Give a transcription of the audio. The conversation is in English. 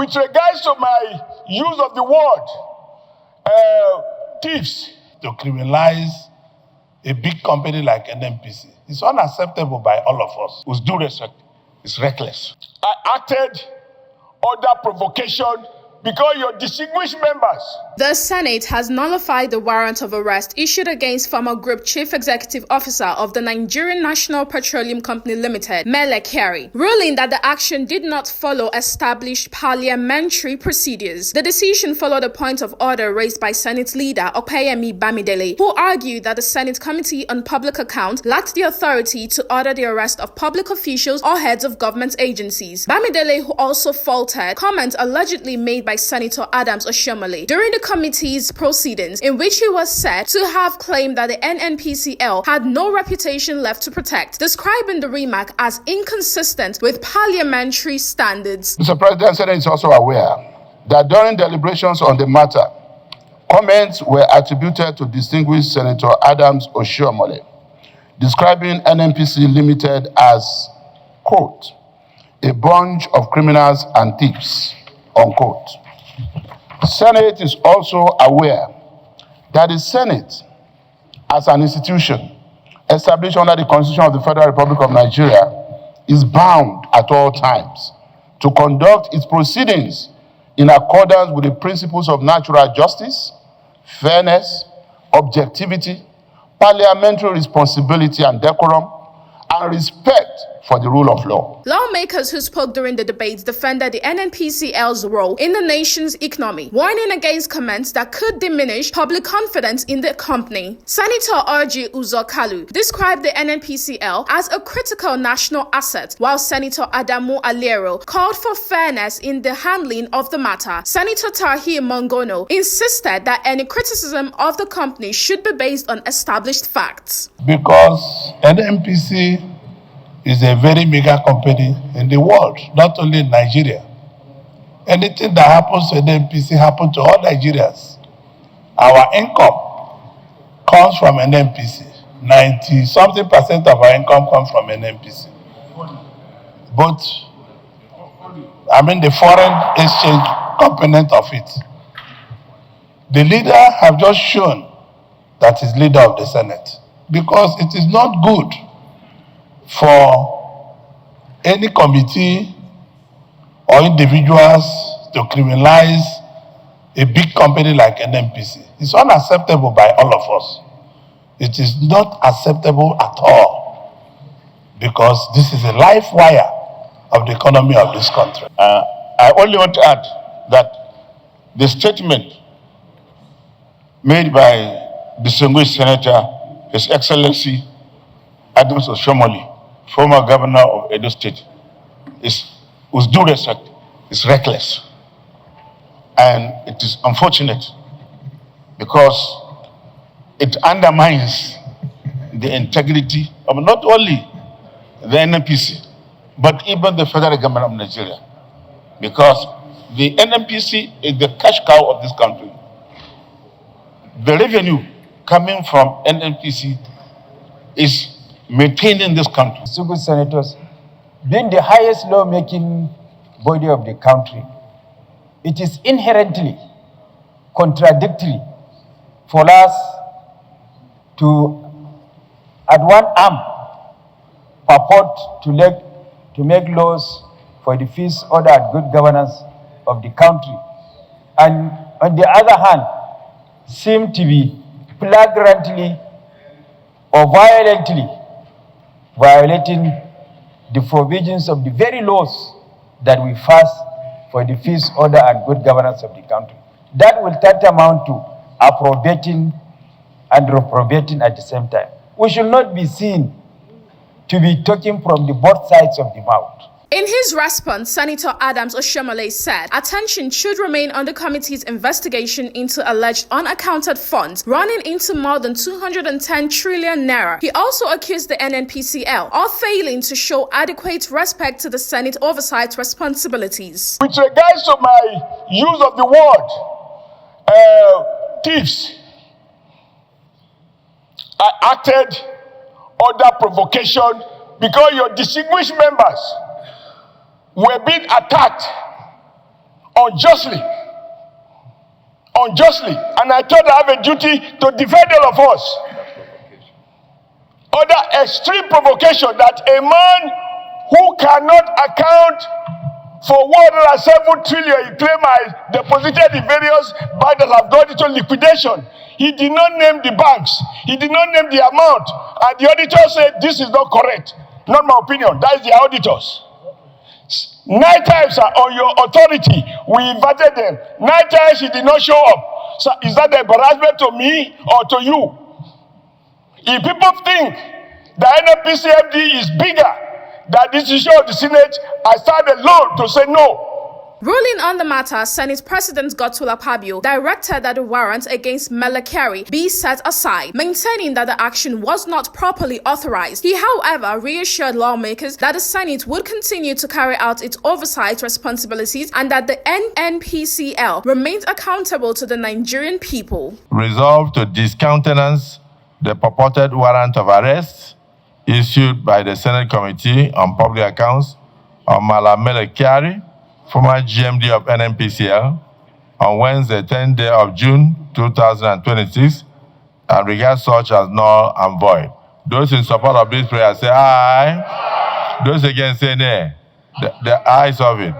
With regards to my use of the word thieves to criminalize a big company like NNPC, it's unacceptable by all of us. With due respect, it's reckless. I acted under provocation because your distinguished members. The Senate has nullified the warrant of arrest issued against former Group Chief Executive Officer of the Nigerian National Petroleum Company Limited, Mele Kyari, ruling that the action did not follow established parliamentary procedures. The decision followed a point of order raised by Senate leader Opeyemi Bamidele, who argued that the Senate Committee on Public Accounts lacked the authority to order the arrest of public officials or heads of government agencies. Bamidele, who also faulted comments allegedly made by Senator Adams Oshiomhole during the committee's proceedings, in which he was said to have claimed that the NNPCL had no reputation left to protect, describing the remark as inconsistent with parliamentary standards. Mr. President, Senate is also aware that during deliberations on the matter, comments were attributed to distinguished Senator Adams Oshiomhole, describing NNPC Limited as, quote, a bunch of criminals and thieves, unquote. Senate is also aware that the Senate, as an institution established under the Constitution of the Federal Republic of Nigeria, is bound at all times to conduct its proceedings in accordance with the principles of natural justice, fairness, objectivity, parliamentary responsibility and decorum, and respect for the rule of law. Lawmakers who spoke during the debates defended the NNPCL's role in the nation's economy, warning against comments that could diminish public confidence in the company. Senator Orji Uzokalu described the NNPCL as a critical national asset, while Senator Adamu Aliero called for fairness in the handling of the matter. Senator Tahir Mongono insisted that any criticism of the company should be based on established facts. Because NNPC is a very mega company in the world, not only in Nigeria. Anything that happens to NNPC happens to all Nigerians. Our income comes from NNPC. 90-something% of our income comes from NNPC. But, the foreign exchange component of it. The leader have just shown that he's leader of the Senate, because it is not good for any committee or individuals to criminalize a big company like NNPC. It's unacceptable by all of us. It is not acceptable at all, because this is a life wire of the economy of this country. I only want to add that the statement made by distinguished Senator, His Excellency Adams Oshiomhole, former governor of Edo State, is, with due respect, is reckless. And it is unfortunate because it undermines the integrity of not only the NNPC, but even the federal government of Nigeria. Because the NNPC is the cash cow of this country. The revenue coming from NNPC is maintained in this country. Distinguished senators, being the highest lawmaking body of the country, it is inherently contradictory for us to, at one arm, purport to make laws for the peace, order, and good governance of the country, and on the other hand, seem to be flagrantly or violently violating the provisions of the very laws that we pass for the peace, order, and good governance of the country. That will tantamount to approbating and reprobating at the same time. We should not be seen to be talking from the both sides of the mouth. In his response, Senator Adams Oshiomhole said attention should remain on the committee's investigation into alleged unaccounted funds running into more than 210 trillion naira. He also accused the NNPCL of failing to show adequate respect to the Senate oversight responsibilities. With regards to my use of the word thieves, I acted under provocation because your distinguished members were being attacked unjustly, and I thought I have a duty to defend all of us. Other extreme provocation that a man who cannot account for 107 trillion he claimed I deposited in various banks that have gone into liquidation. He did not name the banks. He did not name the amount. And the auditor said, this is not correct. Not my opinion. That is the auditors. 9 times on your authority, we invited them. 9 times he did not show up. So is that an embarrassment to me or to you? If people think the NNPC MD is bigger than this issue of the Senate, I stand alone to say no. Ruling on the matter, Senate President Godswill Akpabio directed that the warrant against Mele Kyari be set aside, maintaining that the action was not properly authorized. He, however, reassured lawmakers that the Senate would continue to carry out its oversight responsibilities and that the NNPCL remained accountable to the Nigerian people. Resolved to discountenance the purported warrant of arrest issued by the Senate Committee on Public Accounts on Mele Kyari, former GMD of NNPCL, on Wednesday, 10th day of June 2026, and regard such as null and void. Those in support of this prayer say aye. Those against say nay. The ayes of it.